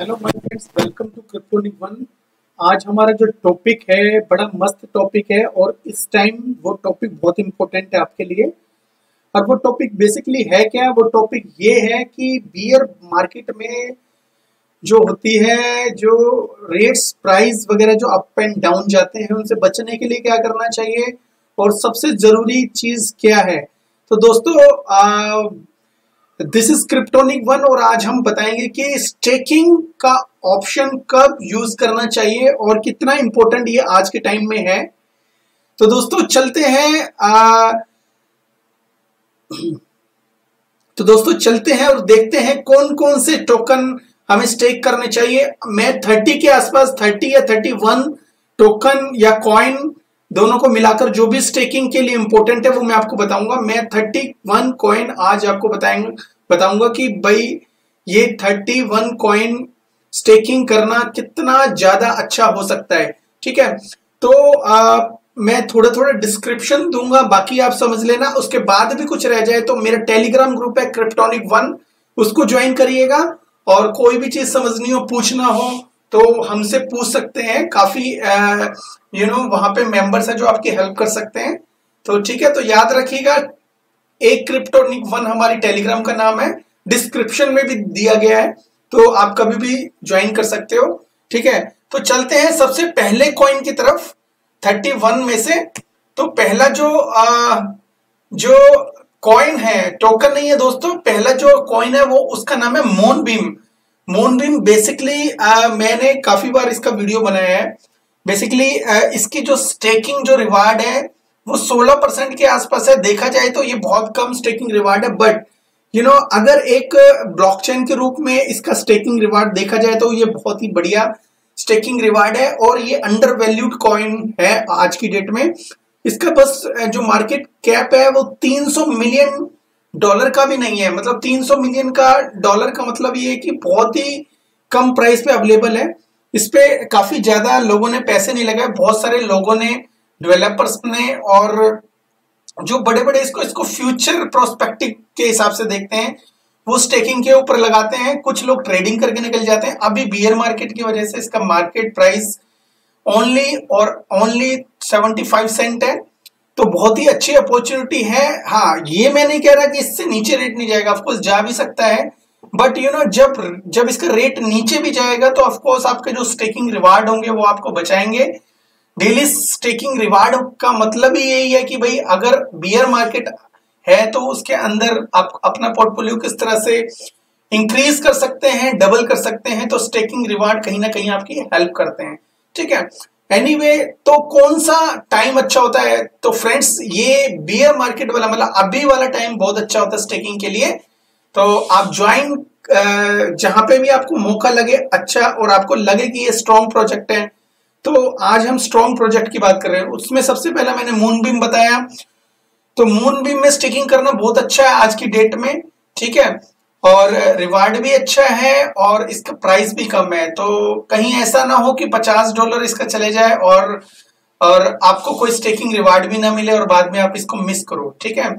Hello my friends, welcome to cryptonic one. आज हमारा जो टॉपिक है बड़ा मस्त टॉपिक है और इस टाइम वो टॉपिक बहुत इंपॉर्टेंट है आपके लिए। और वो टॉपिक बेसिकली है क्या? वो टॉपिक ये है कि बियर मार्केट में जो होती है, जो रेट्स प्राइस वगैरह जो अप एंड डाउन जाते हैं, उनसे बचने के लिए क्या करना चाहिए और सबसे जरूरी चीज क्या है। तो दोस्तों, दिस इज क्रिप्टोनिक वन और आज हम बताएंगे कि स्टेकिंग का ऑप्शन कब यूज करना चाहिए और कितना इंपॉर्टेंट ये आज के टाइम में है। तो दोस्तों चलते हैं और देखते हैं कौन कौन से टोकन हमें स्टेक करने चाहिए। मैं 30 के आसपास 30 या 31 टोकन या कॉइन दोनों को मिलाकर जो भी स्टेकिंग के लिए इंपॉर्टेंट है वो मैं आपको बताऊंगा। मैं 31 कॉइन आज आपको बताऊंगा कि भाई ये 31 कॉइन स्टेकिंग करना कितना ज्यादा अच्छा हो सकता है। ठीक है, तो मैं थोड़ा थोड़ा डिस्क्रिप्शन दूंगा, बाकी आप समझ लेना। उसके बाद भी कुछ रह जाए तो मेरा टेलीग्राम ग्रुप है क्रिप्टोनिक वन, उसको ज्वाइन करिएगा। और कोई भी चीज समझनी हो, पूछना हो तो हमसे पूछ सकते हैं। काफी वहां पे मेंबर्स है जो आपकी हेल्प कर सकते हैं। तो ठीक है, तो याद रखिएगा, एक क्रिप्टोनिक वन हमारी टेलीग्राम का नाम है, डिस्क्रिप्शन में भी दिया गया है, तो आप कभी भी ज्वाइन कर सकते हो। ठीक है, तो चलते हैं सबसे पहले कॉइन की तरफ 31 में से। तो पहला जो कॉइन है, टोकन नहीं है दोस्तों, पहला जो कॉइन है वो उसका नाम है मूनबीम। मूनबीम बेसिकली मैंने काफी बार इसका वीडियो बनाया है। बेसिकली इसकी जो स्टेकिंग जो रिवार्ड है वो 16% के आसपास है। देखा जाए तो ये बहुत कम स्टेकिंग रिवार्ड है, बट अगर एक ब्लॉकचेन के रूप में इसका स्टेकिंग रिवार्ड देखा जाए तो ये बहुत ही बढ़िया स्टेकिंग रिवार्ड है और ये अंडर वैल्यूड कॉइन है आज की डेट में। इसका बस जो मार्केट कैप है वो $300 मिलियन का भी नहीं है। मतलब $300 मिलियन का मतलब ये है कि बहुत ही कम प्राइस पे अवेलेबल है। इस पे काफी ज्यादा लोगों ने पैसे नहीं लगाए, बहुत सारे लोगों ने, डेवलपर्स ने, और जो बड़े बड़े इसको फ्यूचर प्रोस्पेक्टिव के हिसाब से देखते हैं वो स्टेकिंग के ऊपर लगाते हैं। कुछ लोग ट्रेडिंग करके निकल जाते हैं। अभी बियर मार्केट की वजह से इसका मार्केट प्राइस ओनली 75 सेंट है, तो बहुत ही अच्छी अपॉर्चुनिटी है। हाँ, ये मैं नहीं कह रहा कि इससे नीचे रेट नहीं जाएगा, ऑफकोर्स जा भी सकता है, बट जब इसका रेट नीचे भी जाएगा तो ऑफकोर्स आपके जो स्टेकिंग रिवार्ड होंगे वो आपको बचाएंगे। डेली स्टेकिंग रिवार्ड का मतलब ही यही है कि भाई अगर बियर मार्केट है तो उसके अंदर आप अपना पोर्टफोलियो किस तरह से इंक्रीज कर सकते हैं, डबल कर सकते हैं। तो स्टेकिंग रिवार्ड कहीं ना कहीं आपकी हेल्प करते हैं। ठीक है, एनीवे, तो कौन सा टाइम अच्छा होता है? तो फ्रेंड्स, ये बियर मार्केट वाला मतलब अभी वाला टाइम बहुत अच्छा होता है स्टेकिंग के लिए। तो आप ज्वाइन जहां पे भी आपको मौका लगे अच्छा, और आपको लगे कि ये स्ट्रॉन्ग प्रोजेक्ट है, तो आज हम स्ट्रॉन्ग प्रोजेक्ट की बात कर रहे हैं। उसमें सबसे पहला मैंने मूनबीम बताया, तो मूनबीम में स्टेकिंग करना बहुत अच्छा है आज की डेट में। ठीक है, और रिवार्ड भी अच्छा है और इसका प्राइस भी कम है। तो कहीं ऐसा ना हो कि $50 इसका चले जाए और आपको कोई स्टेकिंग रिवार्ड भी ना मिले और बाद में आप इसको मिस करो। ठीक है,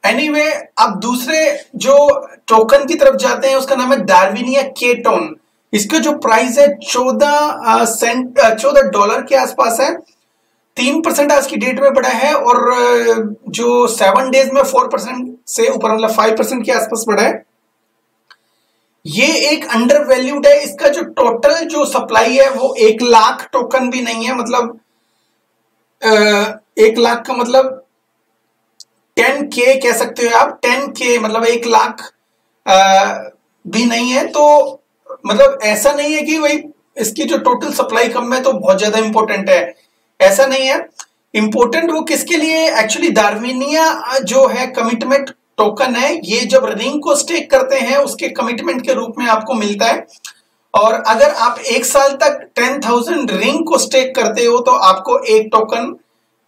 एनीवे, अब दूसरे जो टोकन की तरफ जाते हैं उसका नाम है डार्विनिया केटोन। इसका जो प्राइस है $14 के आसपास है। 3% आज की डेट में बढ़ा है और जो 7 डेज में 4% से ऊपर, मतलब 5% के आसपास बढ़ा है। ये एक अंडर वैल्यूड है। इसका जो टोटल जो सप्लाई है वो 1 लाख टोकन भी नहीं है। मतलब 1 लाख का मतलब 10K कह सकते हो आप। 10K मतलब 1 लाख भी नहीं है। तो मतलब ऐसा नहीं है कि भाई इसकी जो टोटल सप्लाई कम है तो बहुत ज्यादा इंपॉर्टेंट है, ऐसा नहीं है। इंपॉर्टेंट वो किसके लिए? एक्चुअली डार्विनिया जो है कमिटमेंट टोकन है। ये जब रिंग को स्टेक करते हैं उसके कमिटमेंट के रूप में आपको मिलता है। और अगर आप 1 साल तक 10,000 रिंग को स्टेक करते हो तो आपको 1 टोकन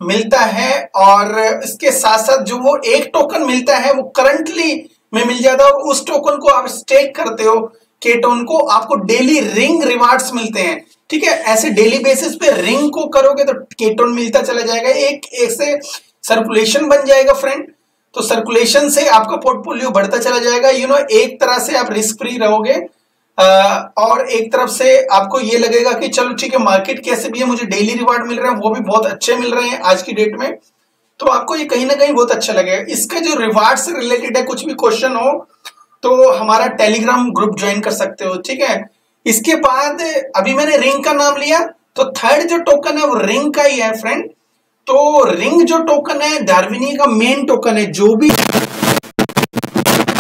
मिलता है। और इसके साथ साथ जो वो 1 टोकन मिलता है वो करंटली में मिल जाता है, और उस टोकन को आप स्टेक करते हो केटोन को, आपको डेली रिंग रिवार्ड्स मिलते हैं। ठीक है, ऐसे डेली बेसिस पे रिंग को करोगे तो केटोन मिलता चला जाएगा। एक से सर्कुलेशन बन जाएगा फ्रेंड। तो सर्कुलेशन से आपका पोर्टफोलियो बढ़ता चला जाएगा। एक तरह से आप रिस्क फ्री रहोगे। और एक तरफ से आपको ये लगेगा कि चलो ठीक है, मार्केट कैसे भी है, मुझे डेली रिवार्ड मिल रहे हैं, वो भी बहुत अच्छे मिल रहे हैं आज की डेट में, तो आपको ये कहीं ना कहीं बहुत अच्छा लगेगा। इसका जो रिवार्ड से रिलेटेड है, कुछ भी क्वेश्चन हो तो हमारा टेलीग्राम ग्रुप ज्वाइन कर सकते हो, ठीक है। इसके बाद अभी मैंने रिंग का नाम लिया, तो थर्ड जो टोकन है वो रिंग का ही है फ्रेंड। तो रिंग जो टोकन है डार्विनिया का मेन टोकन है। जो भी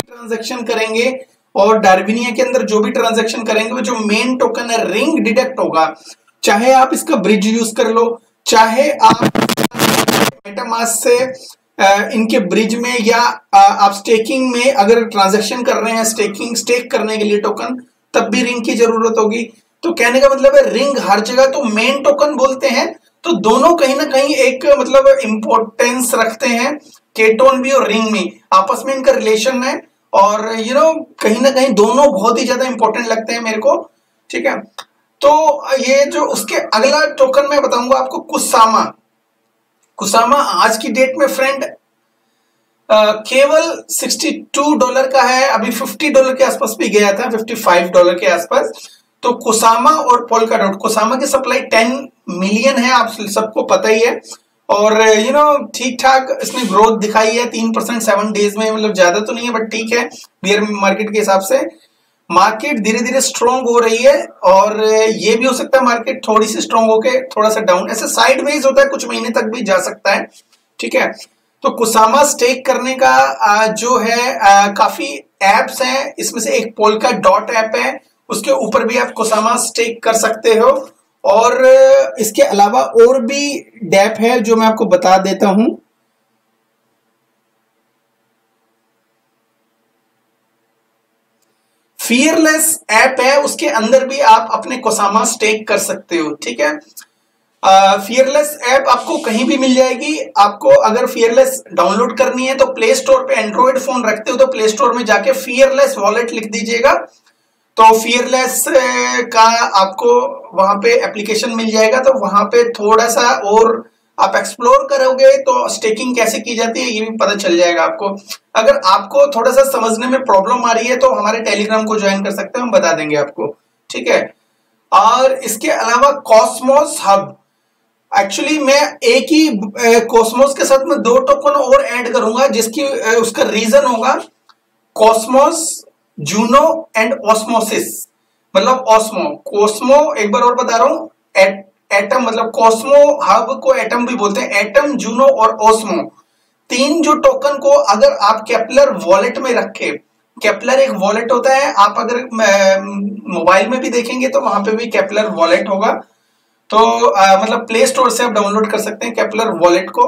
ट्रांजैक्शन करेंगे और डार्विनिया के अंदर जो भी ट्रांजैक्शन करेंगे, वो जो मेन टोकन है रिंग डिडक्ट होगा। चाहे आप इसका ब्रिज यूज कर लो, चाहे आप मेटामास्क से इनके ब्रिज में, या आप स्टेकिंग में अगर ट्रांजैक्शन कर रहे हैं, स्टेक करने के लिए टोकन, तब भी रिंग की जरूरत होगी। तो कहने का मतलब है रिंग हर जगह तो मेन टोकन बोलते हैं, तो दोनों कहीं ना कहीं एक मतलब इंपॉर्टेंस रखते हैं। केटोन भी और रिंग में आपस में इनका रिलेशन है, और कहीं ना कहीं दोनों बहुत ही ज्यादा इंपॉर्टेंट लगते हैं मेरे को, ठीक है। तो ये जो उसके अगला टोकन मैं बताऊंगा आपको, कुसामा। कुसामा आज की डेट में फ्रेंड केवल $62 का है, अभी $50 के आसपास भी गया था, $55 के आसपास। तो कुसामा और पोल्का डॉट, कुसामा की सप्लाई 10 मिलियन है, आप सबको पता ही है, और ठीक ठाक इसने ग्रोथ दिखाई है 3% 7 डेज में, मतलब ज्यादा तो नहीं है बट ठीक है, बियर मार्केट के हिसाब से। मार्केट धीरे धीरे स्ट्रॉन्ग हो रही है, और ये भी हो सकता है मार्केट थोड़ी सी स्ट्रॉन्ग होके थोड़ा सा डाउन, ऐसे साइडवेज होता है, कुछ महीने तक भी जा सकता है, ठीक है। तो कुसामा स्टेक करने का जो है काफी एप्स हैं, इसमें से एक पोल्का डॉट ऐप है, उसके ऊपर भी आप कुसामा स्टेक कर सकते हो। और इसके अलावा और भी डैप है जो मैं आपको बता देता हूं। फियरलेस ऐप है, उसके अंदर भी आप अपने कुसामा स्टेक कर सकते हो, ठीक है। फियरलेस ऐप आपको कहीं भी मिल जाएगी। आपको अगर फियरलेस डाउनलोड करनी है तो प्ले स्टोर पे, एंड्रॉइड फोन रखते हो तो प्ले स्टोर में जाके फियरलेस वॉलेट लिख दीजिएगा, तो फियरलेस का आपको वहां पे एप्लीकेशन मिल जाएगा। तो वहां पे थोड़ा सा और आप एक्सप्लोर करोगे तो स्टेकिंग कैसे की जाती है ये भी पता चल जाएगा आपको। अगर आपको थोड़ा सा समझने में प्रॉब्लम आ रही है तो हमारे टेलीग्राम को ज्वाइन कर सकते हैं, हम बता देंगे आपको, ठीक है। और इसके अलावा कॉस्मोस हब, एक्चुअली मैं एक ही कॉस्मोस के साथ में 2 टोकन और ऐड करूंगा, जिसकी उसका रीजन होगा कॉस्मोस, जूनो एंड ऑस्मोसिस, मतलब ऑस्मो कॉस्मो, एक बार और बता रहा हूं, एटम, मतलब कॉस्मो हब को एटम भी बोलते हैं, एटम, जूनो और ऑस्मो, 3 जो टोकन को अगर आप केपलर वॉलेट में रखे, केपलर एक वॉलेट होता है, आप अगर मोबाइल में भी देखेंगे तो वहां पे भी केपलर वॉलेट होगा, तो मतलब प्ले स्टोर से आप डाउनलोड कर सकते हैं केपलर वॉलेट को।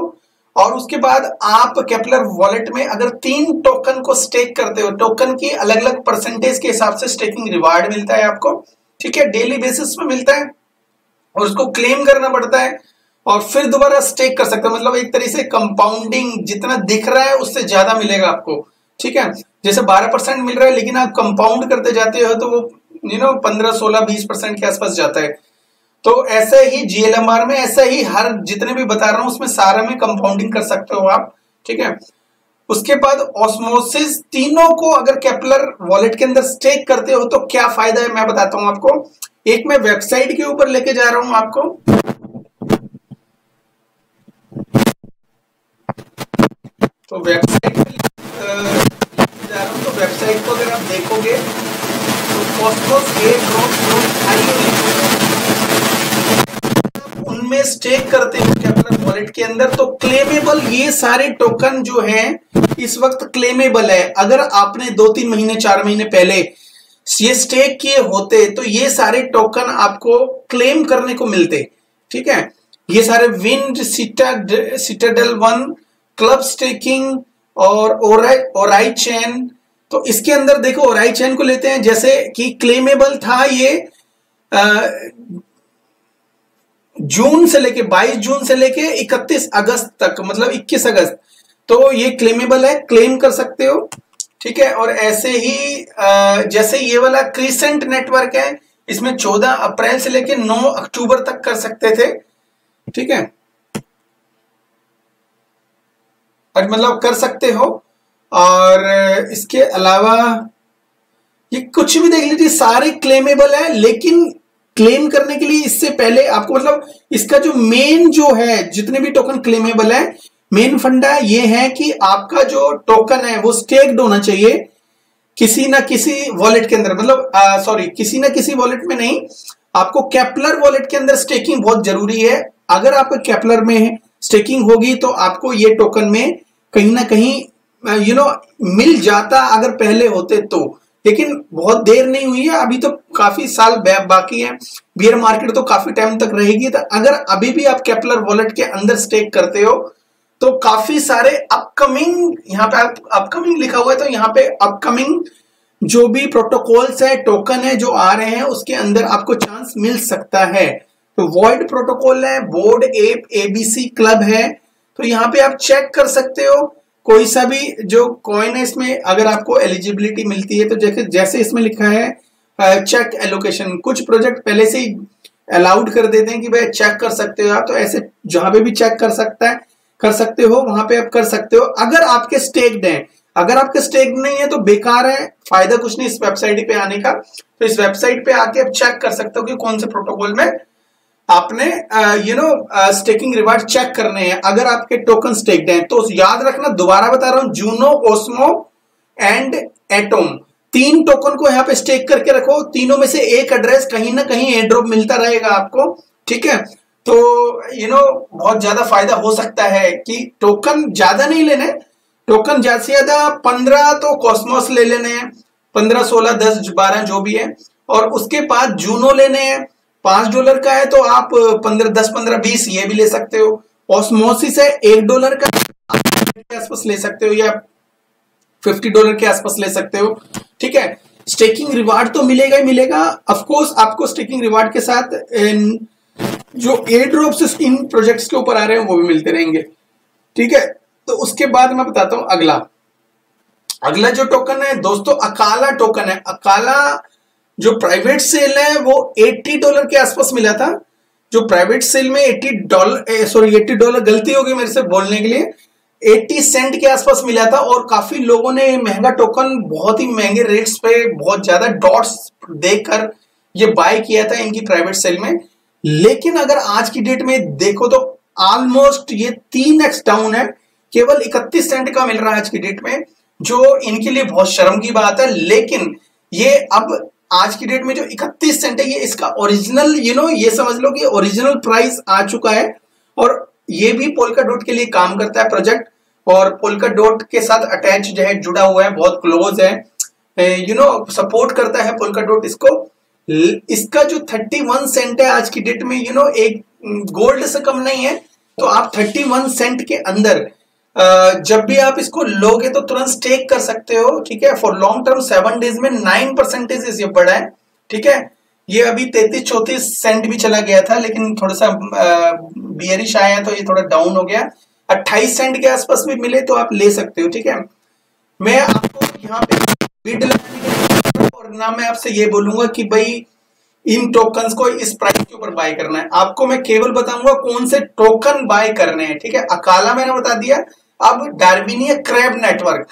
और उसके बाद आप केपलर वॉलेट में अगर 3 टोकन को स्टेक करते हो, टोकन की अलग अलग परसेंटेज के हिसाब से स्टेकिंग रिवार्ड मिलता है आपको, ठीक है, डेली बेसिस में मिलता है, और उसको क्लेम करना पड़ता है, और फिर दोबारा स्टेक कर सकते हो, मतलब एक तरीके से कंपाउंडिंग, जितना दिख रहा है उससे ज्यादा मिलेगा आपको, ठीक है। जैसे 12% मिल रहा है, लेकिन आप कंपाउंड करते जाते हो तो वो 15, 16, 20% के आसपास जाता है। तो ऐसे ही जीएलएमआर में, ऐसा ही हर जितने भी बता रहा हूं उसमें सारे में कंपाउंडिंग कर सकते हो आप, ठीक है। उसके बाद ऑस्मोसिस, तीनों को अगर केपलर वॉलेट के अंदर स्टेक करते हो तो क्या फायदा है मैं बताता हूं आपको। एक मैं वेबसाइट के ऊपर लेके जा रहा हूं आपको, तो वेबसाइट जा रहा हूं, तो वेबसाइट को अगर आप देखोगे तो कॉस्मोस उनमें स्टेक करते हैं केपलर वॉलेट के अंदर, तो क्लेमेबल ये सारे टोकन जो हैं इस वक्त क्लेमेबल है। अगर आपने 2-3 महीने 4 महीने पहले ये स्टेक किए होते तो ये सारे टोकन आपको क्लेम करने को मिलते, ठीक है। ये सारे विंड, सिटाडेल 1, क्लब स्टेकिंग और ओराई चैन, तो इसके अंदर देखो ओराई चैन को लेते हैं, जैसे कि क्लेमेबल था ये जून से लेके 22 जून से लेके 31 अगस्त तक, मतलब 21 अगस्त, तो ये क्लेमेबल है, क्लेम कर सकते हो, ठीक है। और ऐसे ही जैसे ये वाला क्रिसेंट नेटवर्क है, इसमें 14 अप्रैल से लेके 9 अक्टूबर तक कर सकते थे, ठीक है, और मतलब कर सकते हो। और इसके अलावा ये कुछ भी देख लीजिए सारे क्लेमेबल है, लेकिन क्लेम करने के लिए इससे पहले आपको मतलब इसका जो मेन जो है जितने भी टोकन क्लेमेबल है, मेन फंडा ये है कि आपका जो टोकन है वो स्टेक्ड होना चाहिए किसी ना किसी वॉलेट के अंदर, मतलब सॉरी किसी ना किसी वॉलेट में नहीं, आपको केपलर वॉलेट के अंदर स्टेकिंग बहुत जरूरी है। अगर आपको केपलर में स्टेकिंग होगी तो आपको ये टोकन में कहीं ना कहीं मिल जाता अगर पहले होते तो, लेकिन बहुत देर नहीं हुई है, अभी तो काफी साल बाकी है, बियर मार्केट तो काफी टाइम तक रहेगी। तो अगर अभी भी आप केपलर वॉलेट के अंदर स्टेक करते हो तो काफी सारे अपकमिंग, यहाँ पे अपकमिंग लिखा हुआ है तो यहाँ पे अपकमिंग जो भी प्रोटोकॉल्स है, टोकन है जो आ रहे हैं उसके अंदर आपको चांस मिल सकता है। तो वॉइड प्रोटोकॉल है, बोर्ड एप एबीसी क्लब है, तो यहाँ पे आप चेक कर सकते हो कोई सा भी जो कॉइन है इसमें अगर आपको एलिजिबिलिटी मिलती है तो जैसे इसमें लिखा है चेक एलोकेशन, कुछ प्रोजेक्ट पहले से ही अलाउड कर देते हैं कि भाई चेक कर सकते हो आप, तो ऐसे जहां पे भी चेक कर सकते हो वहां पे आप कर सकते हो अगर आपके स्टेक्ड हैं। अगर आपके स्टेक्ड नहीं है तो बेकार है, फायदा कुछ नहीं इस वेबसाइट पे आने का। तो इस वेबसाइट पे आके आप चेक कर सकते हो कि कौन से प्रोटोकॉल में आपने स्टेकिंग रिवार्ड चेक करने हैं अगर आपके टोकन स्टेक्ड हैं। तो याद रखना, दोबारा बता रहा हूं, Juno, osmo and atom, 3 token को यहाँ पे स्टेक करके रखो। तीनों में से एक एड्रेस कहीं ना कहीं एयर ड्रॉप मिलता रहेगा आपको, ठीक है। तो बहुत ज्यादा फायदा हो सकता है कि टोकन ज्यादा नहीं लेने, टोकन ज्यादा से ज्यादा 15 तो कॉस्मोस ले लेने हैं, 15, 16, 10, 12 जो भी है, और उसके बाद जूनो लेने हैं, $5 का है तो आप 15, 10, 15, 20 ये भी ले सकते हो। ऑस्मोसिस है $1 का, के आसपास ले सकते हो या $50 के आसपास ले सकते हो, ठीक है। स्टेकिंग रिवार्ड तो मिलेगा ही मिलेगा, ऑफकोर्स आपको स्टेकिंग रिवार्ड के साथ जो एयर ड्रॉप्स इन प्रोजेक्ट्स के ऊपर आ रहे हैं वो भी मिलते रहेंगे, ठीक है। तो उसके बाद मैं बताता हूं अगला जो टोकन है दोस्तों, अकाला टोकन है। अकाला जो प्राइवेट सेल है वो $80 के आसपास मिला था। जो प्राइवेट सेल में $80, गलती होगी मेरे से बोलने के लिए, 80 सेंट के आसपास मिला था, और काफी लोगों ने महंगा टोकन बहुत ही महंगे रेट्स पे बहुत ज्यादा डॉट्स देकर ये बाय किया था इनकी प्राइवेट सेल में। लेकिन अगर आज की डेट में देखो तो ऑलमोस्ट ये 3x डाउन है, केवल 31 सेंट का मिल रहा है आज की डेट में, जो इनके लिए बहुत शर्म की बात है। लेकिन ये अब आज की डेट में जो 31 सेंट है ये इसका ओरिजिनल ये समझ लो कि ओरिजिनल प्राइस आ चुका है। और ये भी पोल्का डॉट के लिए काम करता है प्रोजेक्ट, और पोल्का डॉट के साथ अटैच जो है, जुड़ा हुआ है, बहुत क्लोज है, सपोर्ट करता है पोल्का डॉट इसको। इसका जो 31 सेंट है आज की डेट में एक गोल्ड से कम नहीं है। तो आप 31 सेंट के अंदर जब भी आप इसको लोगे तो तुरंत स्टेक कर सकते हो, ठीक है। फॉर लॉन्ग टर्म 7 डेज में 9% ये बढ़ा है, ठीक है। ये अभी 33-34 सेंट भी चला गया था, लेकिन थोड़ा सा बियरिश आया तो ये थोड़ा डाउन हो गया। 28 सेंट के आसपास भी मिले तो आप ले सकते हो, ठीक है। मैं आपको यहाँ पे बिड लगाने के, और ना मैं आपसे ये बोलूंगा कि भाई इन टोकन्स को इस प्राइस के ऊपर बाय करना है, आपको मैं केवल बताऊंगा कौन से टोकन बाय करने हैं, ठीक है। अकाला मैंने बता दिया। अब डार्विनिया क्रैब नेटवर्क,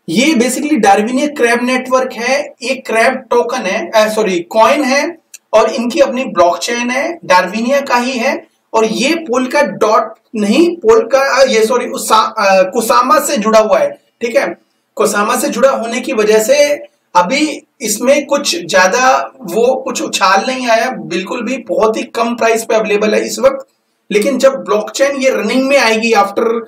ये बेसिकली डार्विनिया क्रैब नेटवर्क है, ये क्रैब टोकन है, सॉरी कॉइन है, और इनकी अपनी ब्लॉकचेन है, डार्विनिया का ही है। और ये पोल्का डॉट नहीं, पोल्का ये सॉरी कुसामा से जुड़ा हुआ है, ठीक है। कुसामा से जुड़ा होने की वजह से अभी इसमें कुछ ज्यादा वो कुछ उछाल नहीं आया, बिल्कुल भी, बहुत ही कम प्राइस पे अवेलेबल है इस वक्त। लेकिन जब ब्लॉकचेन ये रनिंग में आएगी आफ्टर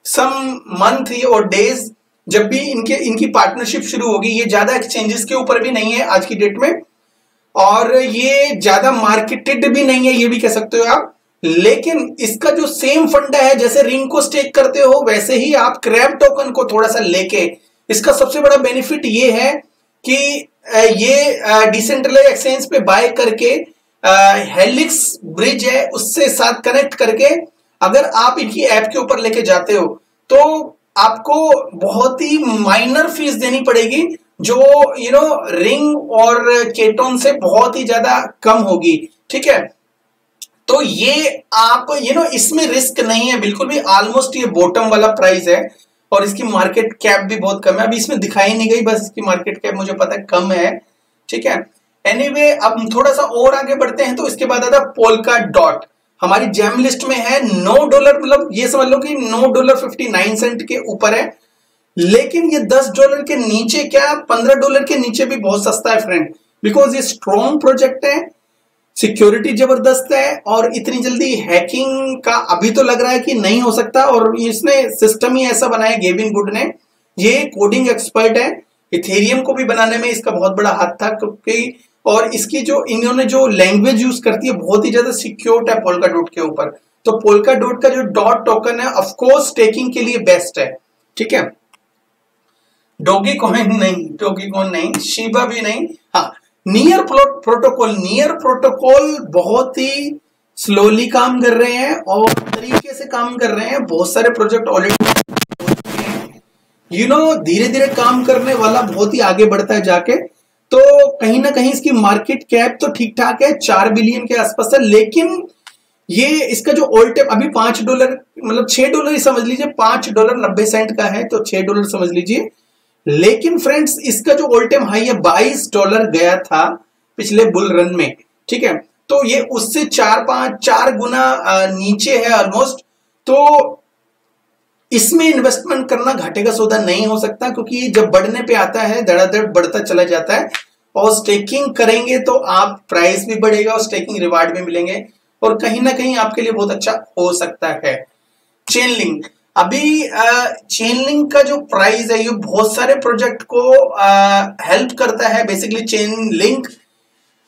सम मंथ और डेज, जब भी इनकी पार्टनरशिप शुरू होगी, ये ज्यादा एक्सचेंजेस के ऊपर भी नहीं है आज की डेट में, और ये ज्यादा मार्केटेड भी नहीं है, ये भी कह सकते हो आप। लेकिन इसका जो सेम फंडा है, जैसे रिंग को स्टेक करते हो वैसे ही आप क्रैब टोकन को थोड़ा सा लेके, इसका सबसे बड़ा बेनिफिट ये है कि ये डिसेंट्रलाइज एक्सचेंज पे बाय करके हेलिक्स ब्रिज है उससे साथ कनेक्ट करके अगर आप इनकी ऐप के ऊपर लेके जाते हो तो आपको बहुत ही माइनर फीस देनी पड़ेगी, जो रिंग और केटोन से बहुत ही ज्यादा कम होगी, ठीक है। तो ये आप इसमें रिस्क नहीं है बिल्कुल भी, ऑलमोस्ट ये बॉटम वाला प्राइस है। और इसकी मार्केट कैप भी बहुत कम है। अभी इसमें दिखाई नहीं गई, बस इसकी मार्केट कैप मुझे पता है कम है, ठीक है। एनीवे अब थोड़ा सा और आगे बढ़ते हैं तो इसके बाद आता है पोल्का डॉट, हमारी जेम लिस्ट में है। $9, मतलब ये समझ लो कि $9.59 के ऊपर है, लेकिन ये $10 के नीचे क्या $15 के नीचे भी बहुत सस्ता है फ्रेंड, बिकॉज ये स्ट्रॉन्ग प्रोजेक्ट है, सिक्योरिटी जबरदस्त है, और इतनी जल्दी हैकिंग का अभी तो लग रहा है कि नहीं हो सकता। और इसने सिस्टम ही ऐसा बनाया गेविन वुड ने, ये कोडिंग एक्सपर्ट है, इथेरियम को भी बनाने में इसका बहुत बड़ा हाथ था, क्योंकि और इसकी जो इन्होंने जो लैंग्वेज यूज करती है बहुत ही ज्यादा सिक्योर्ड है पोल्का डॉट के ऊपर। तो पोल्का डॉट का जो डॉट टोकन है ऑफकोर्स स्टेकिंग के लिए बेस्ट है, ठीक है। डोगी कॉइन नहीं, शिबा भी नहीं, हाँ नियर प्रोटोकॉल बहुत ही स्लोली काम कर रहे हैं और तरीके से काम कर रहे हैं। बहुत सारे प्रोजेक्ट ऑलरेडी धीरे धीरे काम करने वाला बहुत ही आगे बढ़ता है जाके। तो कहीं ना कहीं इसकी मार्केट कैप तो ठीक ठाक है, 4 बिलियन के आसपास है, लेकिन ये इसका जो ऑल टाइम अभी $5 मतलब $6 ही समझ लीजिए, $5.90 का है तो $6 समझ लीजिए। लेकिन फ्रेंड्स इसका जो ऑल टाइम हाई है $22 गया था पिछले बुल रन में, ठीक है। तो ये उससे 4 गुना नीचे है ऑलमोस्ट। तो इसमें इन्वेस्टमेंट करना घाटे का सौदा नहीं हो सकता, क्योंकि जब बढ़ने पे आता है धड़ाधड़ बढ़ता चला जाता है, और स्टेकिंग करेंगे तो आप प्राइस भी बढ़ेगा और स्टेकिंग रिवार्ड भी मिलेंगे, और कहीं ना कहीं आपके लिए बहुत अच्छा हो सकता है। चेनलिंक, अभी चेनलिंक का जो प्राइस है ये बहुत सारे प्रोजेक्ट को हेल्प करता है। बेसिकली चेनलिंक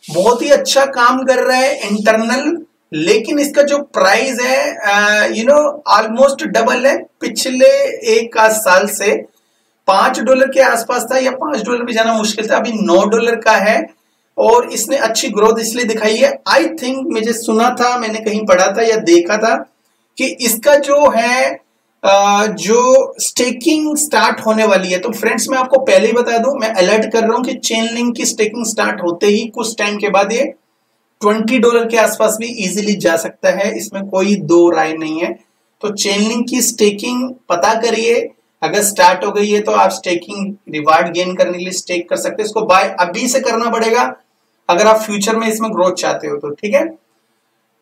बहुत ही अच्छा काम कर रहा है इंटरनल, लेकिन इसका जो प्राइस है ऑलमोस्ट डबल है पिछले एक साल से। $5 के आसपास था, या $5 भी जाना मुश्किल था, अभी $9 का है, और इसने अच्छी ग्रोथ इसलिए दिखाई है। आई थिंक मुझे सुना था, मैंने कहीं पढ़ा था या देखा था कि इसका जो है जो स्टेकिंग स्टार्ट होने वाली है। तो फ्रेंड्स मैं आपको पहले ही बता दूं, मैं अलर्ट कर रहा हूं कि चेनलिंक की स्टेकिंग स्टार्ट होते ही कुछ टाइम के बाद ये $20 के आसपास भी इजीली जा सकता है, इसमें कोई दो राय नहीं है। तो चेनलिंक की स्टेकिंग पता करिए, अगर स्टार्ट हो गई है तो आप स्टेकिंग रिवार्ड गेन करने के लिए स्टेक कर सकते हैं। इसको बाय अभी से करना पड़ेगा अगर आप फ्यूचर में इसमें ग्रोथ चाहते हो तो, ठीक है।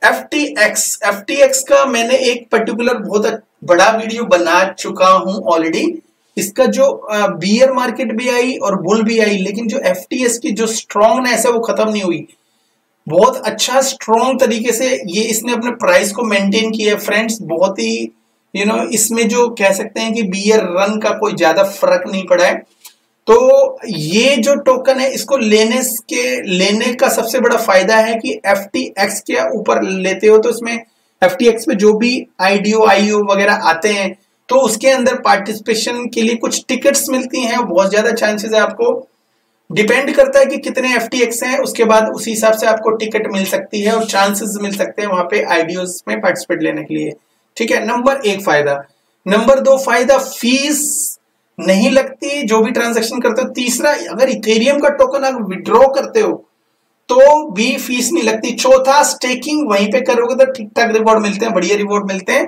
FTX का मैंने एक पर्टिकुलर बहुत बड़ा वीडियो बना चुका हूं ऑलरेडी। इसका जो बियर मार्केट भी आई और बुल भी आई, लेकिन जो FTX की जो स्ट्रॉन्गनेस है वो खत्म नहीं हुई। बहुत अच्छा स्ट्रॉन्ग तरीके से ये इसने अपने प्राइस को मेंटेन किया है फ्रेंड्स। बहुत ही इसमें जो कह सकते हैं कि बियर रन का कोई ज्यादा फर्क नहीं पड़ा है। तो ये जो टोकन है इसको लेने का सबसे बड़ा फायदा है कि FTX के ऊपर लेते हो तो इसमें FTX पे जो भी IDO वगैरह आते हैं तो उसके अंदर पार्टिसिपेशन के लिए कुछ टिकट्स मिलती हैं। बहुत ज्यादा चांसेस है, आपको डिपेंड करता है कि कितने FTX हैं, उसके बाद उसी हिसाब से आपको टिकट मिल सकती है और चांसेस मिल सकते हैं वहां पे IDOs में पार्टिसिपेट लेने के लिए, ठीक है। नंबर 1 फायदा। नंबर 2 फायदा, फीस नहीं लगती जो भी ट्रांजैक्शन करते हो। तीसरा, अगर इथेरियम का टोकन आप विड्रॉ करते हो तो भी फीस नहीं लगती। चौथा, स्टेकिंग वहीं पे करोगे तो ठीक ठाक रिवॉर्ड मिलते हैं, बढ़िया रिवॉर्ड मिलते हैं,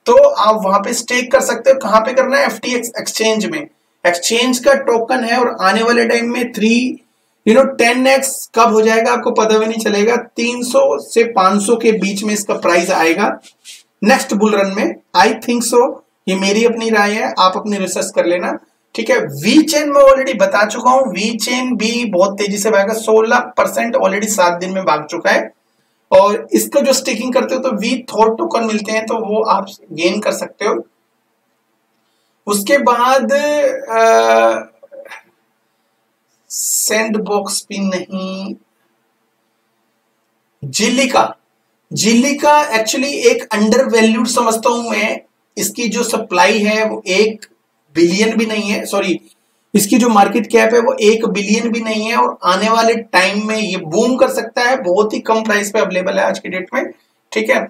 तो आप वहां पे स्टेक कर सकते हो। कहां पे करना है? FTX एक्सचेंज में। एक्सचेंज का टोकन है और आने वाले टाइम में 10x कब हो जाएगा आपको पता भी नहीं चलेगा। 300 से 500 के बीच में इसका प्राइस आएगा नेक्स्ट बुल रन में, आई थिंक सो। ये मेरी अपनी राय है, आप अपनी रिसर्च कर लेना, ठीक है। वी चेन में ऑलरेडी बता चुका हूं, वी चेन भी बहुत तेजी से भागेगा, 16% ऑलरेडी 7 दिन में भाग चुका है। और इसको जो स्टेकिंग करते हो तो वी थॉट टोकन मिलते हैं, तो वो आप गेन कर सकते हो। उसके बाद सैंडबॉक्स भी नहीं, जिलिका एक्चुअली एक अंडर वैल्यूड समझता हूं मैं। इसकी जो सप्लाई है वो 1 बिलियन भी नहीं है, सॉरी इसकी जो मार्केट कैप है वो 1 बिलियन भी नहीं है, और आने वाले टाइम में ये बूम कर सकता है। बहुत ही कम प्राइस पे अवेलेबल है आज की डेट में, ठीक है।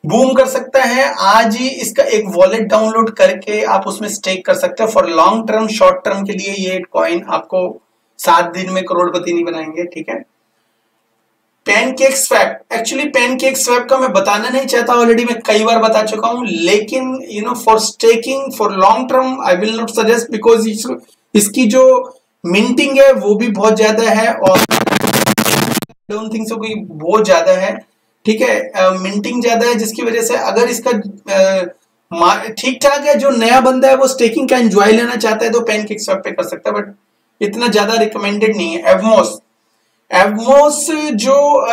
बूम कर सकता है। आज ही इसका एक वॉलेट डाउनलोड करके आप उसमें स्टेक कर सकते हो for long term. Short term के लिए ये कॉइन आपको 7 दिन में करोड़पति नहीं बनाएंगे, ठीक है। Pancake swap, actually pancake swap का मैं बताना नहीं चाहता, ऑलरेडी मैं कई बार बता चुका हूं, लेकिन for staking for long term I will not suggest, because इसकी जो मिंटिंग है वो भी बहुत ज्यादा है और डोंट थिंक सो कि बहुत ज्यादा है, ठीक है, मिंटिंग ज्यादा है, जिसकी वजह से अगर इसका ठीक ठाक है, जो नया बंदा है वो स्टेकिंग का एंजॉय लेना चाहता है तो पैनकेक स्वैप पे कर सकता है, बट इतना ज्यादा रिकमेंडेड नहीं है। एवमोस जो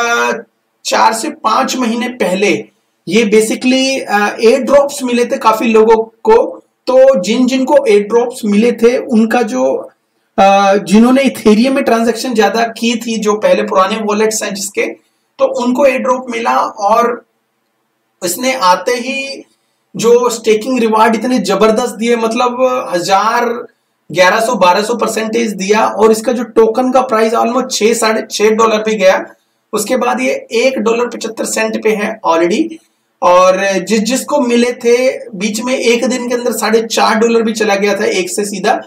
4 से 5 महीने पहले ये बेसिकली एयर ड्रॉप्स मिले थे काफी लोगों को, तो जिनको एयर ड्रॉप्स मिले थे उनका जो जिन्होंने इथेरियम में ट्रांजैक्शन ज्यादा की थी, जो पहले पुराने वॉलेट्स हैं जिसके, तो उनको एयर ड्रॉप मिला और इसने आते ही जो स्टेकिंग रिवार्ड इतने जबरदस्त दिए, मतलब 1100-1200% दिया, और इसका जो टोकन का प्राइस ऑलमोस्ट $6-6.5 भी गया। उसके बाद ये $1.75 पे है ऑलरेडी, और जिसको मिले थे बीच में एक दिन के अंदर $4.5 भी चला गया था एक से सीधा,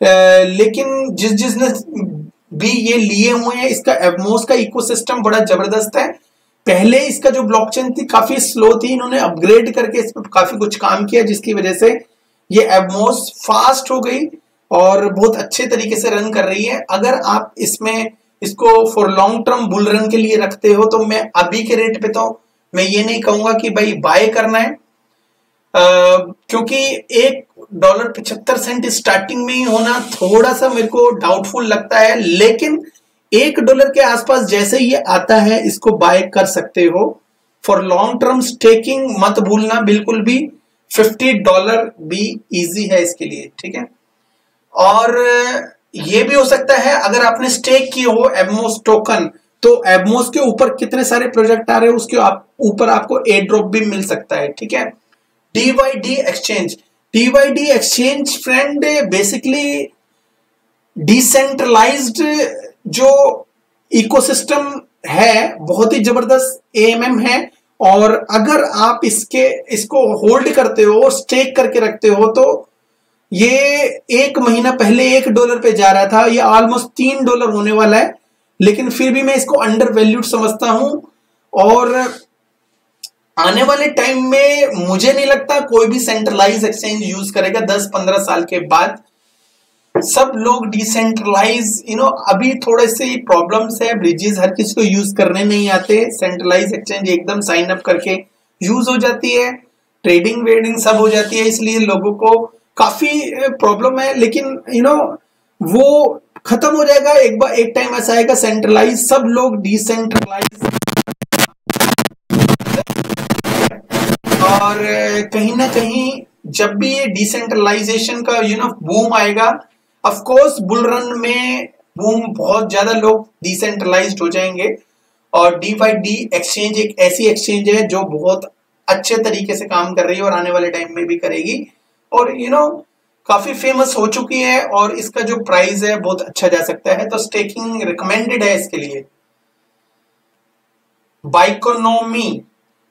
लेकिन जिसने भी ये लिए हुए हैं, इसका एवमोस का इकोसिस्टम बड़ा जबरदस्त है। पहले इसका जो ब्लॉकचेन थी काफी स्लो थी, इन्होंने अपग्रेड करके इस पर काफी कुछ काम किया, जिसकी वजह से ये एवमोस फास्ट हो गई और बहुत अच्छे तरीके से रन कर रही है। अगर आप इसको for long term bull run के लिए रखते हो तो मैं अभी के रेट पे तो मैं ये नहीं कहूंगा कि भाई बाय करना है, क्योंकि $1.75 स्टार्टिंग में ही होना थोड़ा सा मेरे को डाउटफुल लगता है, लेकिन $1 के आसपास जैसे ये आता है इसको बाय कर सकते हो। फॉर लॉन्ग टर्म स्टेकिंग मत भूलना बिल्कुल भी, $50 भी इजी है इसके लिए, ठीक है। और ये भी हो सकता है अगर आपने स्टेक किए हो एवमोस टोकन, तो एवमोस के ऊपर कितने सारे प्रोजेक्ट आ रहे हैं उसके ऊपर आपको एयर ड्रॉप भी मिल सकता है, ठीक है। DYD exchange friend basically decentralised जो इकोसिस्टम है, बहुत ही जबरदस्त AMM है, और अगर आप इसको होल्ड करते हो, स्टेक करके रखते हो, तो ये एक महीना पहले $1 पे जा रहा था, ये ऑलमोस्ट $3 होने वाला है, लेकिन फिर भी मैं इसको अंडर वैल्यूड समझता हूं, और आने वाले टाइम में मुझे नहीं लगता कोई भी सेंट्रलाइज एक्सचेंज यूज करेगा। 10-15 साल के बाद सब लोग डिसेंट्रलाइज, अभी थोड़े से प्रॉब्लम्स है, ब्रिजेस हर किसी को यूज करने नहीं आते, सेंट्रलाइज एक्सचेंज एकदम साइन अप करके यूज हो जाती है, ट्रेडिंग वेडिंग सब हो जाती है, इसलिए लोगों को काफी प्रॉब्लम है, लेकिन वो खत्म हो जाएगा एक टाइम ऐसा आएगा सेंट्रलाइज, सब लोग डिसेंट्रलाइज, और कहीं ना कहीं जब भी ये डिसेंट्रलाइजेशन का बूम आएगा, ऑफ कोर्स बुल रन में बूम बहुत ज्यादा लोग डिसेंट्रलाइज्ड हो जाएंगे, और DYD एक्सचेंज एक ऐसी एक्सचेंज है जो बहुत अच्छे तरीके से काम कर रही है और आने वाले टाइम में भी करेगी, और काफी फेमस हो चुकी है, और इसका जो प्राइस है बहुत अच्छा जा सकता है, तो स्टेकिंग रिकमेंडेड है इसके लिए।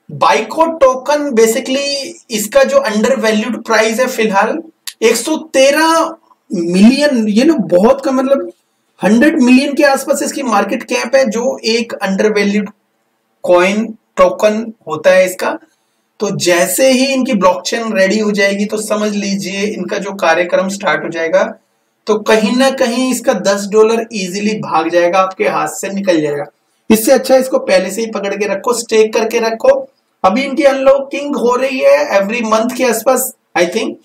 बाइको टोकन बेसिकली इसका जो अंडर वैल्यूड प्राइस है फिलहाल 113 मिलियन, बहुत का मतलब 100 मिलियन के आसपास इसकी मार्केट कैप है, जो एक अंडर वैल्यूड कॉइन टोकन होता है इसका। तो जैसे ही इनकी ब्लॉकचेन रेडी हो जाएगी तो समझ लीजिए इनका जो कार्यक्रम स्टार्ट हो जाएगा, तो कहीं ना कहीं इसका $10 इजीली भाग जाएगा, आपके हाथ से निकल जाएगा। इससे अच्छा इसको पहले से ही पकड़ के रखो, स्टेक करके रखो। अभी इनकी अनलॉकिंग हो रही है एवरी मंथ के आसपास आई थिंक,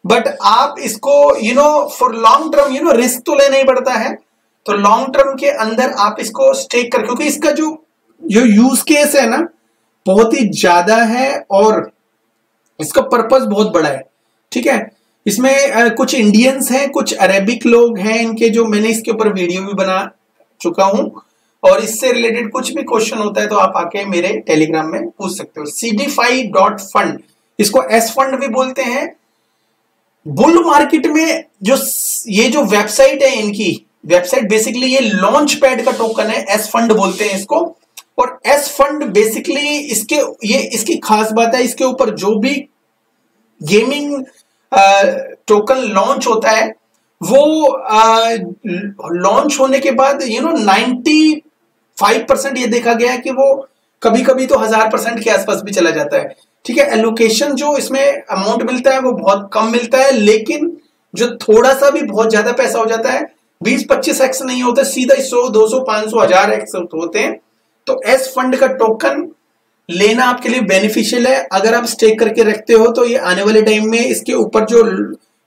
बट आप इसको फॉर लॉन्ग टर्म रिस्क तो लेना ही पड़ता है, तो लॉन्ग टर्म के अंदर आप इसको स्टेक कर, क्योंकि इसका जो यूज केस है ना बहुत ही ज्यादा है और इसका पर्पस बहुत बड़ा है, ठीक है। इसमें कुछ इंडियंस हैं, कुछ अरेबिक लोग हैं इनके, जो मैंने इसके ऊपर वीडियो भी बना चुका हूं, और इससे रिलेटेड कुछ भी क्वेश्चन होता है तो आप आके मेरे टेलीग्राम में पूछ सकते हो। CDFI.fund, इसको S फंड भी बोलते हैं। बुल मार्केट में ये जो वेबसाइट है, इनकी वेबसाइट बेसिकली ये लॉन्च पैड का टोकन है, S फंड बोलते हैं इसको। और S फंड बेसिकली इसकी खास बात है, इसके ऊपर जो भी गेमिंग टोकन लॉन्च होता है वो लॉन्च होने के बाद 5% ये देखा गया है कि वो कभी कभी तो 1000% के आसपास भी चला जाता है। ठीक है, एलोकेशन जो इसमें अमाउंट मिलता है वो बहुत कम मिलता है, लेकिन जो थोड़ा सा भी बहुत ज्यादा पैसा हो जाता है, 20-25x नहीं होता, सीधा 100, 200, 500, 1000x होते हैं। तो एस फंड का टोकन लेना आपके लिए बेनिफिशियल है। अगर आप स्टेक करके रखते हो तो ये आने वाले टाइम में इसके ऊपर जो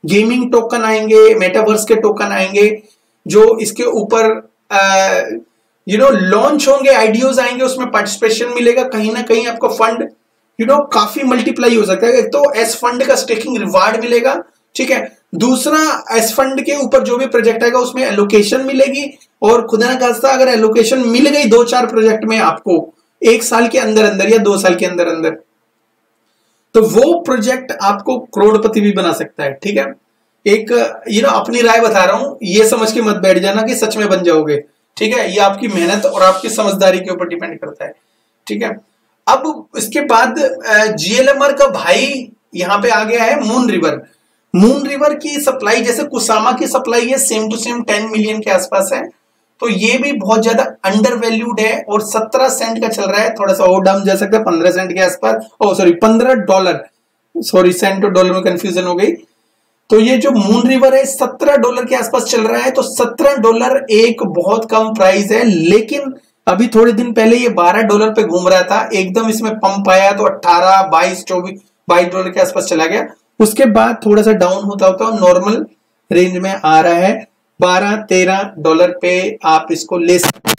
गेमिंग टोकन आएंगे, मेटावर्स के टोकन आएंगे, जो इसके ऊपर लॉन्च होंगे, आइडियाज आएंगे, उसमें पार्टिसिपेशन मिलेगा, कहीं ना कहीं आपको फंड काफी मल्टीप्लाई हो सकता है। एक तो एस फंड का स्टेकिंग रिवार्ड मिलेगा, ठीक है। दूसरा, एस फंड के ऊपर जो भी प्रोजेक्ट आएगा उसमें एलोकेशन मिलेगी, और खुदा ना खास्ता अगर एलोकेशन मिल गई 2-4 प्रोजेक्ट में आपको 1 साल के अंदर अंदर या 2 साल के अंदर अंदर, तो वो प्रोजेक्ट आपको करोड़पति भी बना सकता है। ठीक है, एक अपनी राय बता रहा हूं, ये समझ के मत बैठ जाना कि सच में बन जाओगे। ठीक है, ये आपकी मेहनत और आपकी समझदारी के ऊपर डिपेंड करता है। ठीक है, अब इसके बाद जीएलएमआर का भाई यहां पे आ गया है मून रिवर। मून रिवर की सप्लाई जैसे कुसामा की सप्लाई है, सेम टू सेम 10 मिलियन के आसपास है, तो ये भी बहुत ज्यादा अंडर वैल्यूड है और 17 सेंट का चल रहा है, थोड़ा सा और डाउन जा सकता है 15 सेंट के आसपास, $15, सॉरी सेंट और डॉलर में कंफ्यूजन हो गई। तो ये जो मून रिवर है $17 के आसपास चल रहा है, तो $17 एक बहुत कम प्राइस है, लेकिन अभी थोड़े दिन पहले ये $12 पे घूम रहा था, एकदम इसमें पंप आया तो 18, 22, 24, $22 के आसपास चला गया। उसके बाद थोड़ा सा डाउन होता होता नॉर्मल रेंज में आ रहा है, $12-13 पे आप इसको ले सकते हो।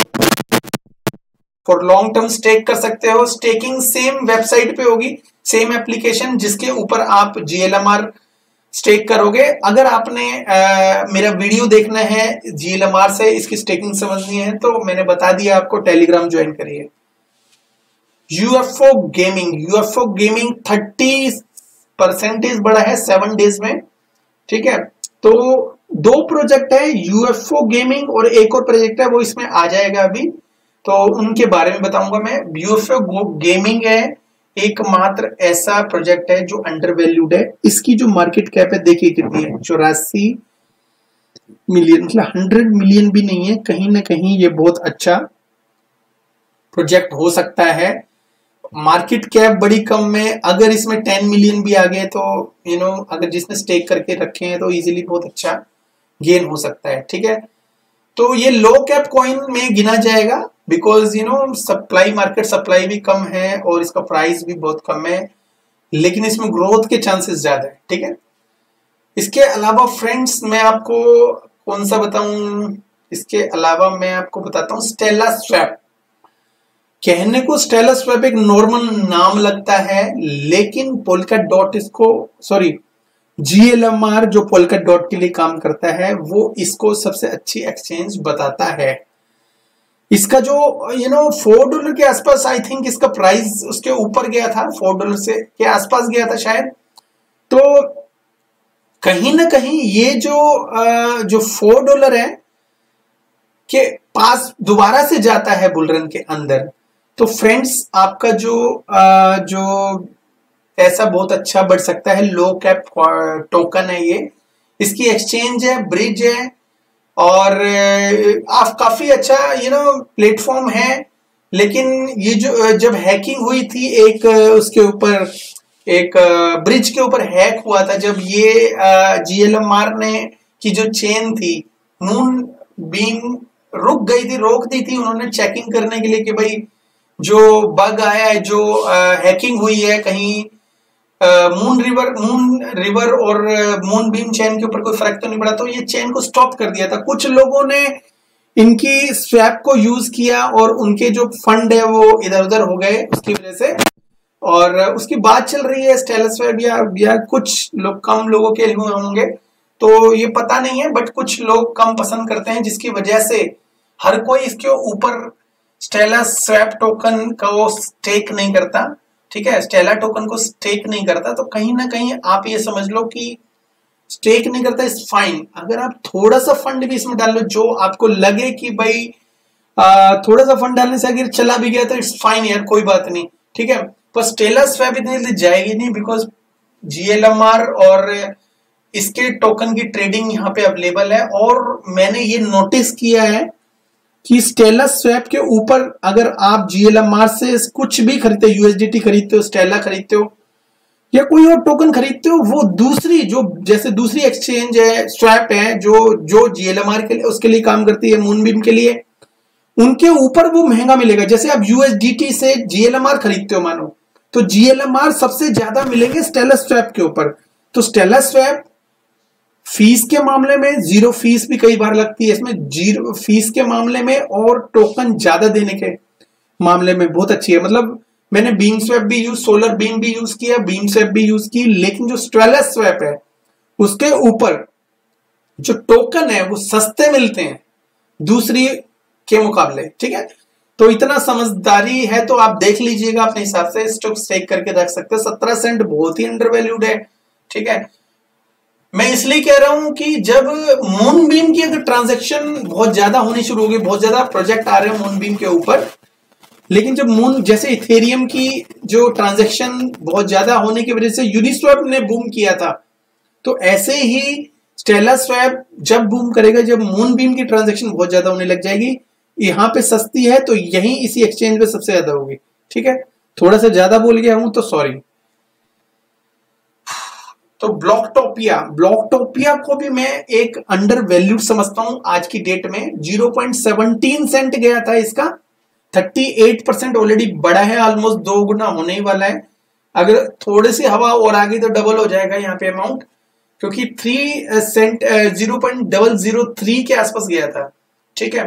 फॉर लॉन्ग टर्म स्टेक कर सकते हो। स्टेकिंग सेम वेबसाइट पे होगी, सेम एप्लीकेशन जिसके ऊपर आप जीएलएमआर स्टेक करोगे। अगर आपने मेरा वीडियो देखना है जीएलएमआर से, इसकी स्टेकिंग समझनी है, तो मैंने बता दिया आपको, टेलीग्राम ज्वाइन करिए। यूएफओ गेमिंग 30% बढ़ा है 7 डेज में। ठीक है, तो 2 प्रोजेक्ट है, यूएफओ गेमिंग और एक और प्रोजेक्ट है, वो इसमें आ जाएगा अभी, तो उनके बारे में बताऊंगा मैं। यूएफओ गेमिंग है एकमात्र ऐसा प्रोजेक्ट है जो अंडर वैल्यूड है। इसकी जो मार्केट कैप है देखिए कितनी है, 84 मिलियन, मतलब 100 मिलियन भी नहीं है। कहीं ना कहीं ये बहुत अच्छा प्रोजेक्ट हो सकता है। मार्केट कैप बड़ी कम में, अगर इसमें 10 मिलियन भी आ गए तो अगर जिसने स्टेक करके रखे हैं तो इजीली बहुत अच्छा गेन हो सकता है। ठीक है, तो ये लो कैप कॉइन में गिना जाएगा, बिकॉज सप्लाई, मार्केट सप्लाई भी कम है और इसका प्राइस भी बहुत कम है, लेकिन इसमें ग्रोथ के चांसेस ज्यादा है। ठीक है, इसके अलावा फ्रेंड्स मैं आपको कौन सा बताऊं, इसके अलावा मैं आपको बताता हूं स्टेला स्वैप। कहने को स्टेला स्वैप एक नॉर्मल नाम लगता है, लेकिन पोलका डॉट इसको, सॉरी जीएलएमआर जो पोलका डॉट के लिए काम करता है, वो इसको सबसे अच्छी एक्सचेंज बताता है। इसका जो $4 के आसपास, आई थिंक इसका प्राइस उसके ऊपर गया था, $4 से के आसपास गया था शायद। तो कहीं ना कहीं ये जो $4 है के पास दोबारा से जाता है बुलरन के अंदर, तो फ्रेंड्स आपका जो ऐसा बहुत अच्छा बढ़ सकता है। लो कैप टोकन है ये, इसकी एक्सचेंज है, ब्रिज है, और आप काफी अच्छा प्लेटफॉर्म है। लेकिन ये जो जब हैकिंग हुई थी, एक उसके ऊपर एक ब्रिज के ऊपर हैक हुआ था, जब ये जीएलएमआर ने की जो चेन थी मून बीम रुक गई थी, रोक दी थी उन्होंने चेकिंग करने के लिए कि भाई जो बग आया है, जो हैकिंग हुई है कहीं मून रिवर और मून बीम चेन के ऊपर कोई फर्क तो नहीं पड़ा, तो ये चेन को स्टॉप कर दिया था। कुछ लोगों ने इनकी स्वैप को यूज किया और उनके जो फंड है वो इधर उधर हो गए उसकी वजह से, और उसकी बात चल रही है स्टेला स्वैप या कुछ लोग, कम लोगों के लिए होंगे तो ये पता नहीं है, बट कुछ लोग कम पसंद करते हैं, जिसकी वजह से हर कोई इसके ऊपर स्टेला स्वैप टोकन को स्टेक नहीं करता। ठीक है, स्टेला टोकन को स्टेक नहीं करता, तो कहीं ना कहीं आप ये समझ लो कि स्टेक नहीं करता इज फाइन। अगर आप थोड़ा सा फंड भी इसमें डाल लो, जो आपको लगे कि भाई थोड़ा सा फंड डालने से अगर चला भी गया तो इट्स फाइन यार, कोई बात नहीं। ठीक है, पर स्टेला स्वैप इतनी जल्दी जाएगी नहीं, बिकॉज जीएलएमआर और इसके टोकन की ट्रेडिंग यहाँ पे अवेलेबल है। और मैंने ये नोटिस किया है कि स्टेला स्वैप के ऊपर अगर आप GLMR से कुछ भी खरीदते हो, USDT खरीदते हो, स्टेला खरीदते हो या कोई और टोकन खरीदते हो, वो दूसरी जो जैसे दूसरी एक्सचेंज है, स्वैप है, जो GLMR के लिए उसके लिए काम करती है, मूनबीम के लिए, उनके ऊपर वो महंगा मिलेगा। जैसे आप USDT से GLMR खरीदते हो मानो, तो GLMR सबसे ज्यादा मिलेंगे स्टेला स्वैप के ऊपर। तो स्टेला स्वैप फीस के मामले में, जीरो फीस भी कई बार लगती है इसमें, जीरो फीस के मामले में और टोकन ज्यादा देने के मामले में बहुत अच्छी है। मतलब मैंने बीम स्वैप भी यूज, सोलर बीम भी यूज किया, बीम स्वैप भी यूज की, लेकिन जो स्टेला स्वैप है उसके ऊपर जो टोकन है वो सस्ते मिलते हैं दूसरी के मुकाबले। ठीक है, तो इतना समझदारी है तो आप देख लीजिएगा अपने हिसाब से, स्टॉक स्टेक करके रख सकते हो। 17 सेंट बहुत ही अंडर वैल्यूड है। ठीक है, मैं इसलिए कह रहा हूं कि जब मूनबीम की अगर ट्रांजैक्शन बहुत ज्यादा होनी शुरू होगी, बहुत ज्यादा प्रोजेक्ट आ रहे हैं मूनबीम के ऊपर, लेकिन जब जैसे इथेरियम की जो ट्रांजैक्शन बहुत ज्यादा होने की वजह से यूनिस्वैप ने बूम किया था, तो ऐसे ही स्टेला स्वैप जब बूम करेगा, जब मूनबीम की ट्रांजैक्शन बहुत ज्यादा होने लग जाएगी। यहां पे सस्ती है तो यहीं इसी एक्सचेंज पे सबसे ज्यादा होगी। ठीक है, थोड़ा सा ज्यादा बोल गया हूं तो सॉरी। तो ब्लॉकटोपिया को भी मैं एक अंडर वैल्यूड समझता हूं आज की डेट में। 0.17 सेंट गया था इसका, 38% ऑलरेडी बढ़ा है, ऑलमोस्ट 2 गुना होने ही वाला है। अगर थोड़ी सी हवा और आ गई तो डबल हो जाएगा यहाँ पे अमाउंट, क्योंकि 3 सेंट 0.003 के आसपास गया था। ठीक है,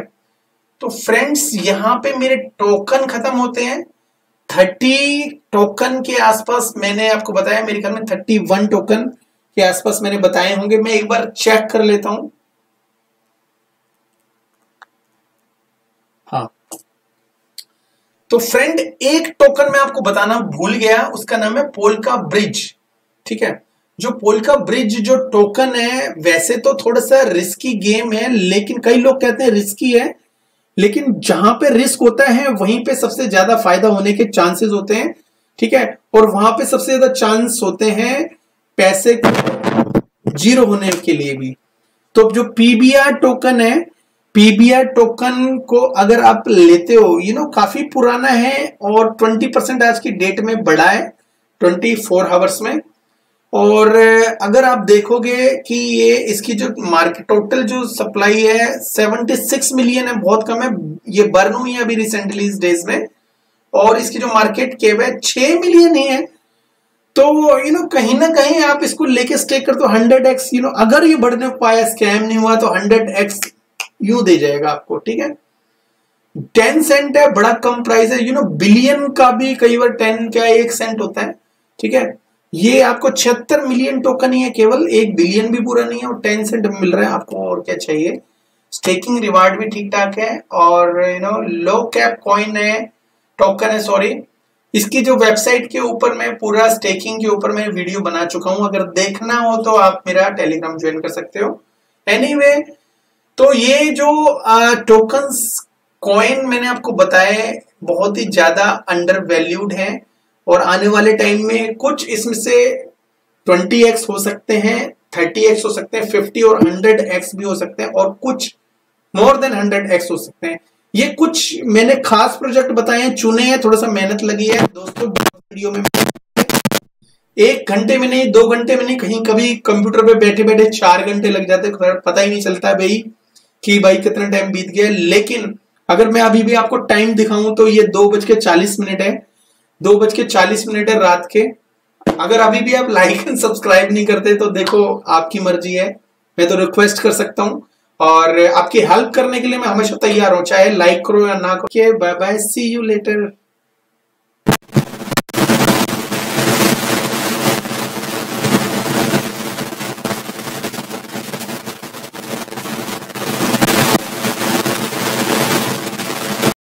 तो फ्रेंड्स यहां पे मेरे टोकन खत्म होते हैं। 30 टोकन के आसपास मैंने आपको बताया, मेरे ख्याल में 31 टोकन के आसपास मैंने बताए होंगे। मैं एक बार चेक कर लेता हूं। हाँ, तो फ्रेंड एक टोकन मैं आपको बताना भूल गया, उसका नाम है पोल्का ब्रिज। ठीक है, जो पोल्का ब्रिज जो टोकन है, वैसे तो थोड़ा सा रिस्की गेम है, लेकिन कई लोग कहते हैं रिस्की है, लेकिन जहां पे रिस्क होता है वहीं पे सबसे ज्यादा फायदा होने के चांसेस होते हैं। ठीक है, और वहां पे सबसे ज्यादा चांस होते हैं पैसे जीरो होने के लिए भी। तो जो PBR टोकन है, PBR टोकन को अगर आप लेते हो, काफी पुराना है और 20% आज की डेट में बढ़ा है 24 आवर्स में। और अगर आप देखोगे कि ये इसकी जो मार्केट टोटल जो सप्लाई है 76 मिलियन है, बहुत कम है, ये बर्न हुई है अभी रिसेंटली इस डेज में, और इसकी जो मार्केट कैप है 6 मिलियन ही है। तो कहीं ना कहीं आप इसको लेके स्टेक कर दो 100x, अगर ये बढ़ने पाया, स्कैम नहीं हुआ, तो 100x यूं दे जाएगा आपको। ठीक है, 10 सेंट है, बड़ा कम प्राइस है। बिलियन का भी कई बार 10 क्या 1 सेंट होता है। ठीक है, ये आपको 76 मिलियन टोकन ही है केवल, 1 बिलियन भी पूरा नहीं है, और 10 सेंट मिल रहा है आपको, और क्या चाहिए। स्टेकिंग रिवार्ड भी ठीक ठाक है, और लो कैप कॉइन है, टोकन है सॉरी। इसकी जो वेबसाइट के ऊपर मैं पूरा स्टेकिंग के ऊपर मैं वीडियो बना चुका हूं, अगर देखना हो तो आप मेरा टेलीग्राम ज्वाइन कर सकते हो। एनीवे, तो ये जो टोकन्स कॉइन मैंने आपको बताए बहुत ही ज्यादा अंडर वैल्यूड है, और आने वाले टाइम में कुछ इसमें से 20x हो सकते हैं, 30x हो सकते हैं, 50 और 100x भी हो सकते हैं, और कुछ मोर देन 100x हो सकते हैं। ये कुछ मैंने खास प्रोजेक्ट बताए हैं, चुने हैं, थोड़ा सा मेहनत लगी है दोस्तों। वीडियो में 1 घंटे में नहीं, 2 घंटे में नहीं, कहीं कभी कंप्यूटर पे बैठे बैठे 4 घंटे लग जाते, पता ही नहीं चलता भाई कि कितना टाइम बीत गया। लेकिन अगर मैं अभी भी आपको टाइम दिखाऊं तो ये 2:40 है, 2:40 है रात के। अगर अभी भी आप लाइक एंड सब्सक्राइब नहीं करते तो देखो आपकी मर्जी है, मैं तो रिक्वेस्ट कर सकता हूं, और आपकी हेल्प करने के लिए मैं हमेशा तैयार हूं, चाहे लाइक करो या ना करो। Bye bye, see you letter.